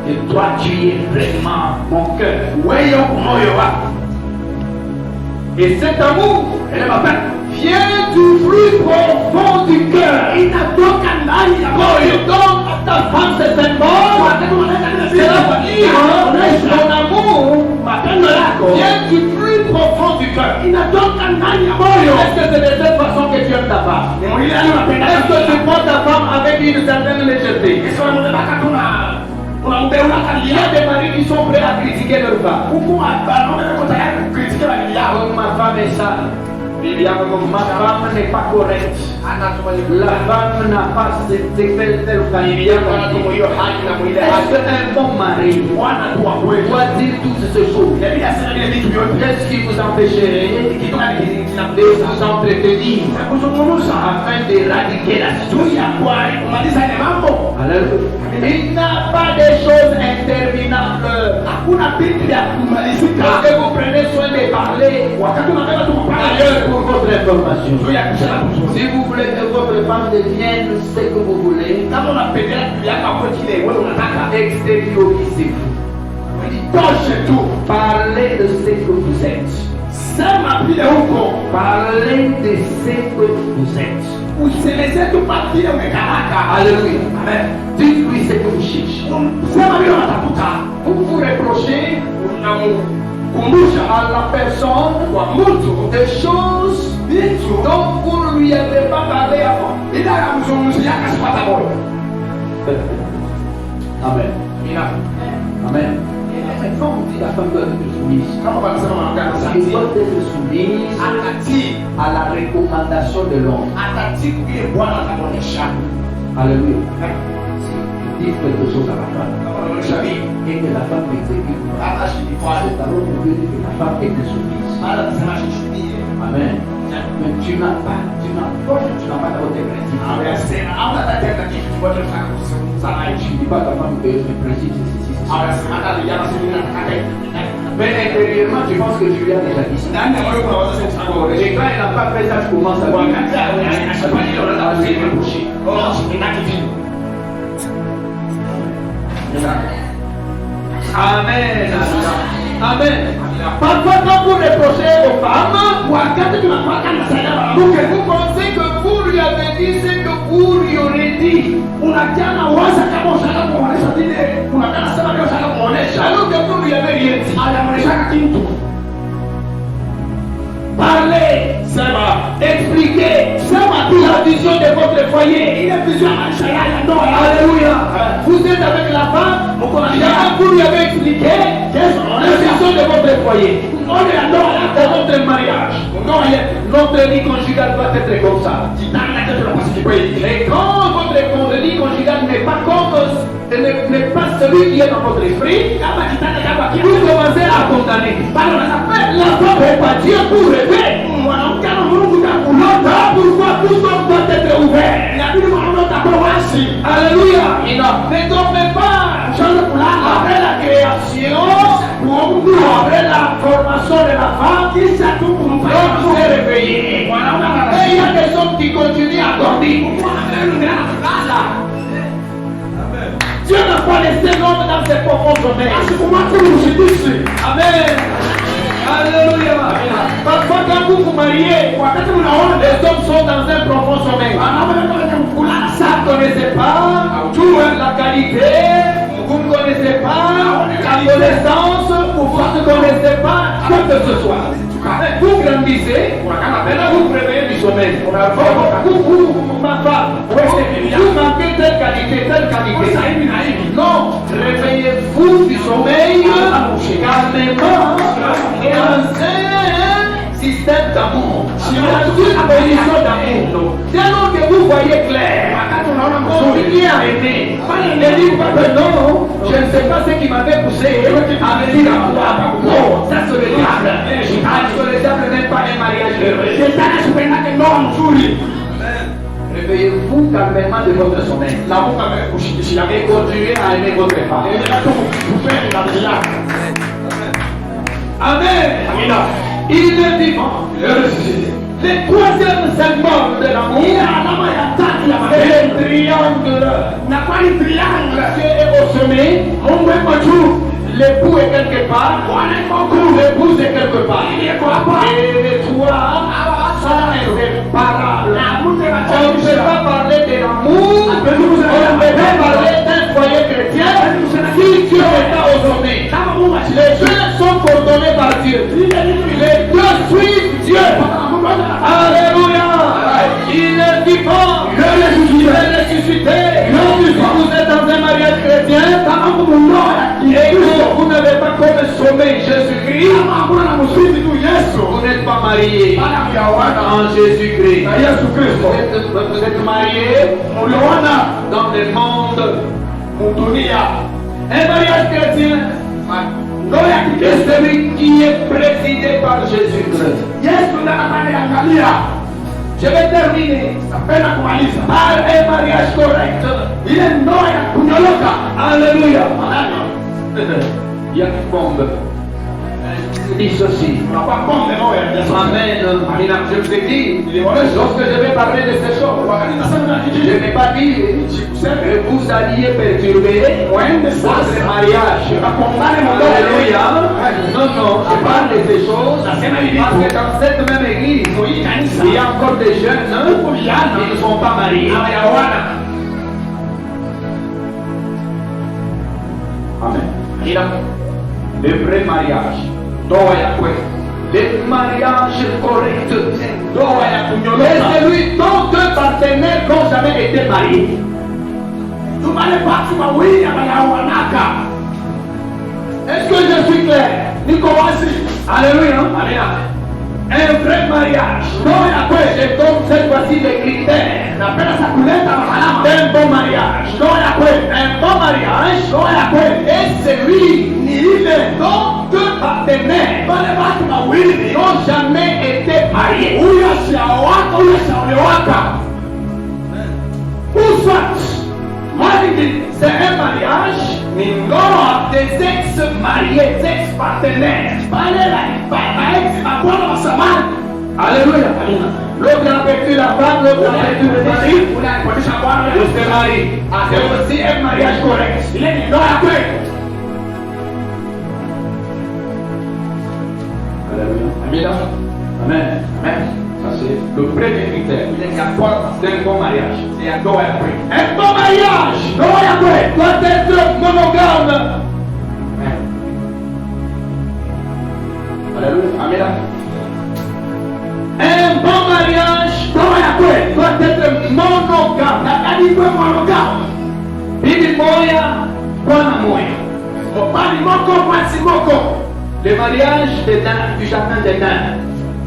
Et toi, tu es vraiment mon cœur. Et cet amour vient du fruit profond du cœur. Quand il donne à ta femme ce symbole, cela veut dire ton amour vient du fruit profond du cœur. Est-ce que c'est de cette façon que tu aimes ta femme? Est-ce que tu prends ta femme avec une certaine légèreté? Il y a des maris qui sont prêts à critiquer leur femme. Ma femme est sale. Ma femme n'est pas correcte. La femme n'a pas cette telle qualité. Est-ce qu'un bon mari doit dire toutes ces choses? Qu'est-ce qui vous empêcherait de vous entretenir afin d'éradiquer la situation? Il n'a pas de choses interminables. Parce que vous prenez soin de parler. D'ailleurs, pour votre information, si vous voulez que votre femme devienne ce que vous voulez, extériorisez-vous. Touchez-tout. Parlez de ce que vous êtes. Parlez de ce que vous êtes. Alléluia. Dites-lui ce que vous cherchez. Vous vous reprochez à la personne des choses dont vous ne lui avez pas parlé avant. Amen. Amen. Quand on dit la femme doit être soumise, elle doit être soumise à la recommandation de l'homme. Alléluia. Dire quelque chose à la femme et que la femme exécute. C'est alors qu'on veut dire que la femme est soumise. Amen. Mais tu n'as pas d'abord tes principes. Je ne dis pas que la femme peut être principe, mais intérieurement, tu penses que tu lui as déjà dit ça. Et quand elle n'a pas fait ça, tu commences à dire. Amen. Amen. Parfois, quand vous reprochez aux femmes, vous pensez que vous lui avez dit ce que vous lui aurez dit. Alors que vous lui avez rien dit. Parlez, ça va expliquer, ça va dire la vision de votre foyer. Alléluia. Vous êtes avec la femme, vous lui avez expliqué la vision de votre foyer, de votre mariage. Notre vie conjugale doit être comme ça. Et quand votre vie conjugale n'est pas comme n'est pas celui qui est dans votre esprit, vous commencez à condamner. La femme n'est pas Dieu pour rêver. Pourquoi tout doit être ouvert? Alléluia. Ne dormez pas. Après la création, après la formation de la femme, l'homme s'est réveillé. Et il y a des hommes qui continuent à dormir. Dieu n'a pas laissé l'homme dans ses profonds sommeils. Amen. Alléluia. Parfois quand vous vous mariez, les hommes sont dans un profond sommeil. Ça ne connaissez pas la qualité, vous ne connaissez pas la connaissance, vous ne connaissez pas quoi que ce soit. Vous grandissez, vous prévenez du sommeil. Vous, ma femme, vous manquez telle qualité. Non, réveillez-vous du sommeil calmement et dans un système d'amour. Une position d'amour. Dès lors que vous voyez clair, continuez à aimer. Ne dites pas que non, je ne sais pas ce qui m'avait poussé à venir à moi. Non, ça c'est le diable. Le diable n'est pas un mariage heureux. Réveillez-vous calmement de votre sommeil. Et continuez à aimer votre femme. Amen. Il est vivant. Le troisième symbole de l'amour, c'est le triangle. Dieu est au sommet. L'époux est quelque part. L'épouse est quelque part. Et les trois sont inséparables. On ne peut pas parler de l'amour. On ne peut pas parler d'un foyer chrétien si Dieu n'est pas au sommet. Les deux sont coordonnés par Dieu. Les deux suivent Dieu. Alléluia. Il est vivant. Il est ressuscité. Vous êtes dans un mariage chrétien et vous n'avez pas comme sommet Jésus-Christ. Vous n'êtes pas marié en Jésus-Christ. Vous êtes marié dans le monde. Un mariage chrétien est celui qui est présidé par Jésus-Christ. Je vais terminer par un mariage correct. Alléluia. Il y a une bombe. Dis ceci. Amen. Je vous ai dit, lorsque je vais parler de ces choses, je n'ai pas dit que vous alliez perturber votre mariage. Alléluia. Non, je parle de ces choses parce que dans cette même église, il y a encore des jeunes qui ne sont pas mariés. Amen. Le vrai mariage. Le mariage correct. Et celui dont deux partenaires consacrés jamais été marié. Est-ce que je suis clair? Alléluia. Amen. Un vrai mariage. Je donne cette fois-ci les critères d'un bon mariage. Un bon mariage est celui dont deux partenaires n'ont jamais été mariés. Ou soit, c'est un mariage des ex-mariés, des ex-partenaires. Alléluia. L'autre a perdu la femme, l'autre a perdu le mari. Le se marie. C'est aussi un mariage correct. Il est dans la paix. Alléluia. Amen. Amen. Ça c'est le premier critère. Il y a quoi d'un bon mariage? C'est un bon mariage. Un bon mariage doit être monogame. Amen. Alléluia. Amen. Un bon mariage doit être monogame. Bibi moya, bwana moya. Le mariage du jardin des nains.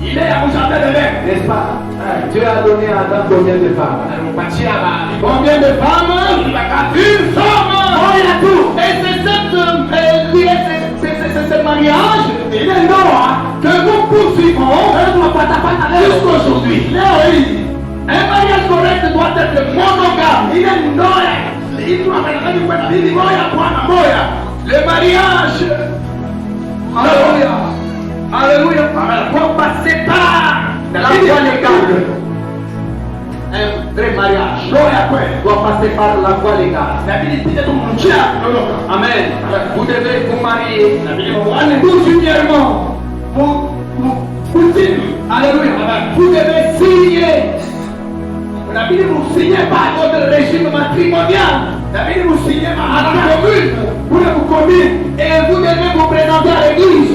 Il est à mon jardin de l'air, n'est-ce pas? Dieu a donné à Adam combien de femmes? Combien de femmes? Une femme! Et c'est ce mariage que nous poursuivons jusqu'aujourd'hui. Un mariage correct doit être monogame. Le mariage. Alléluia. Alléluia. Pour passer par la voie légale. Un vrai mariage doit passer par la voie légale. Amen. Vous devez vous marier. Coutumièrement. Alléluia. Vous devez signer. Vous ne signez pas votre régime matrimonial. Vous signez à la commune. Et vous devez vous présenter à l'église.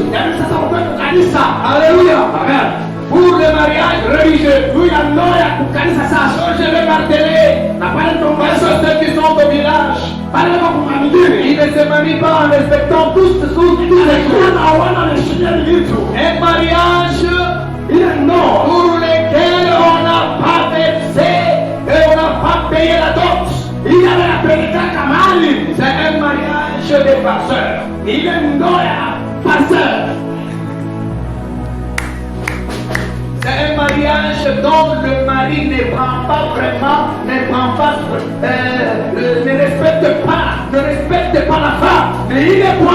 Alléluia. Amen. Pour le mariage religieux, je vais marteler ceux qui sont au village. Ils ne se marient pas en respectant tous les choses. Un mariage pour lequel on n'a pas versé et on n'a pas payé la dot. C'est un mariage des passeurs. C'est un mariage dont le mari ne prend pas vraiment, ne respecte pas la femme. Mais il est pour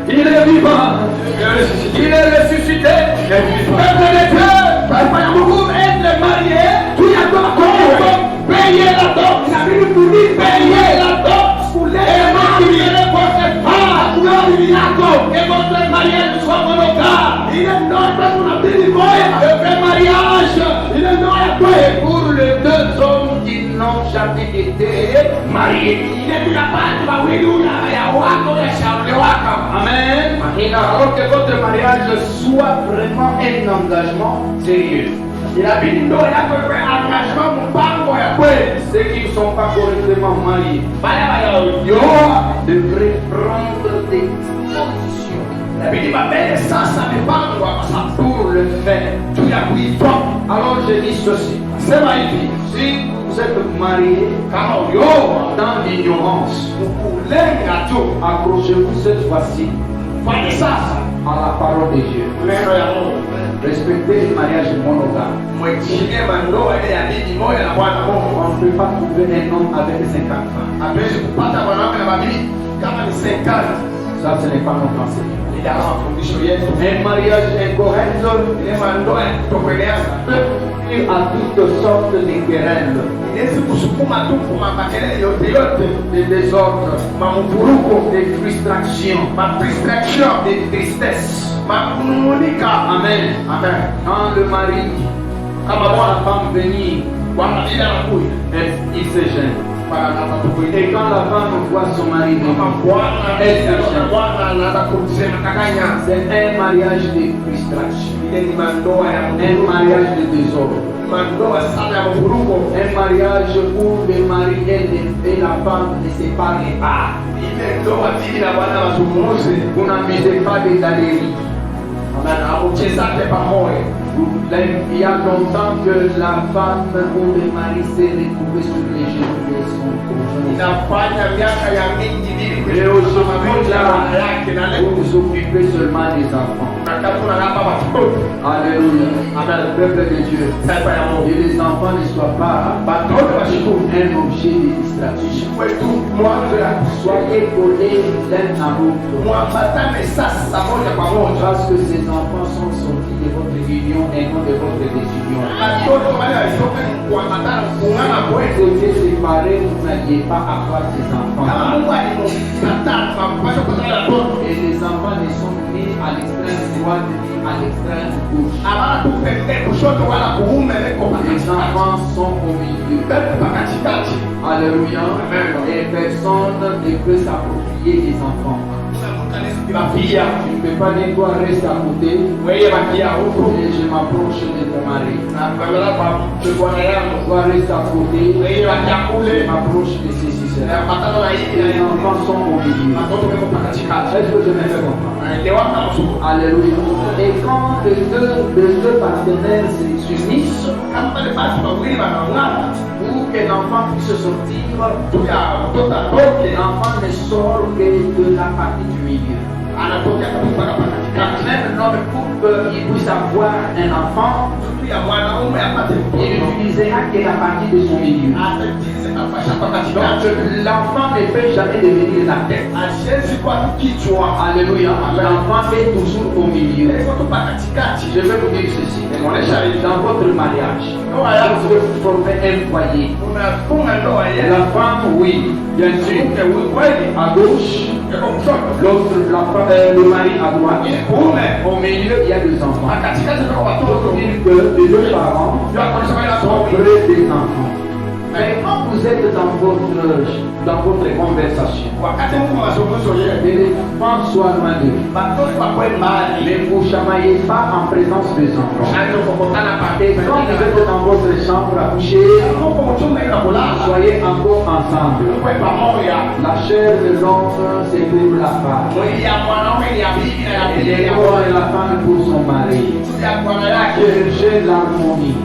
il est vivant. Il est ressuscité. Peuple de Dieu, pour être marié, tu dois payer la dot. Payer la dot. Et marier votre femme. Et votre mariage soit monogame. Le vrai mariage est pour les deux hommes qui n'ont jamais été mariés. Amen. Alors que votre mariage soit vraiment un engagement sérieux. Ceux qui ne sont pas correctement mariés devraient prendre des dispositions pour le faire. Alors je dis ceci. Si vous êtes mariés dans l'ignorance, accrochez-vous cette fois-ci à la parole de Dieu. Respectez le mariage monogame. On ne peut pas trouver un homme avec 50 femmes. Ça, ce n'est pas notre enseignement. Un mariage incorrect peut conduire à toutes sortes de querelles, de désordres, de frustrations, de tristesse. Amen. Amen. Quand le mari voit la femme venir, il se gêne. Et quand la femme voit son mari venu, elle s'achète. C'est un mariage de frustration, un mariage de désordre, un mariage où le mari et la femme ne se parlent pas. Vous n'amusez pas des galeries. Il y a longtemps que la femme ou le mari s'est retrouvé sur les genoux de son conjoint. Et aujourd'hui, là, vous vous occupez seulement des enfants. Alléluia. Amen. Peuple de Dieu. Et les enfants ne soient pas un objet de distraction. Soyez collés l'un à l'autre. Parce que ces enfants sont sortis de votre union et non de votre désunion. Vous étiez séparés, vous n'alliez pas avoir ces enfants. Et les enfants ne sont ni à l'extrême droite ni à l'extrême gauche. Les enfants sont au milieu. Alléluia. Et personne ne peut s'approprier des enfants. Tu ne peux pas dire toi reste à côté et je m'approche de ton mari. Toi reste à côté et je m'approche de ceci. Les enfants sont au milieu. Est-ce que je me fais comprendre? Alléluia. Et quand les deux partenaires s'unissent pour que l'enfant puisse sortir, l'enfant ne sort que de la partie du milieu. Même notre couple, il puisse avoir un enfant, il n'utilisera que la partie de son milieu. Donc l'enfant ne peut jamais devenir la tête. Alléluia. L'enfant est toujours au milieu. Je vais vous dire ceci. Dans votre mariage, lorsque vous formez un foyer, la femme, oui, bien sûr, à gauche, l'autre, le mari à droite. Au milieu, il y a des enfants. Pour dire que les deux parents sont près des enfants. Mais quand vous êtes dans votre conversation, et les enfants soient loin de vous, mais vous ne chamaillez pas en présence des enfants. Et quand vous êtes dans votre chambre à coucher, soyez encore ensemble. La chair de l'homme, c'est pour la femme. Et les corps et la femme pour son mari. Cherchez l'harmonie.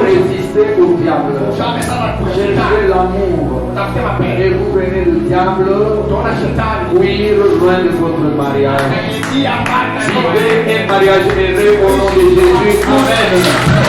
Résistez au diable. Cherchez l'amour. Et vous prenez le diable, fuir loin de votre mariage. Vivez un mariage heureux au nom de Jésus. Amen.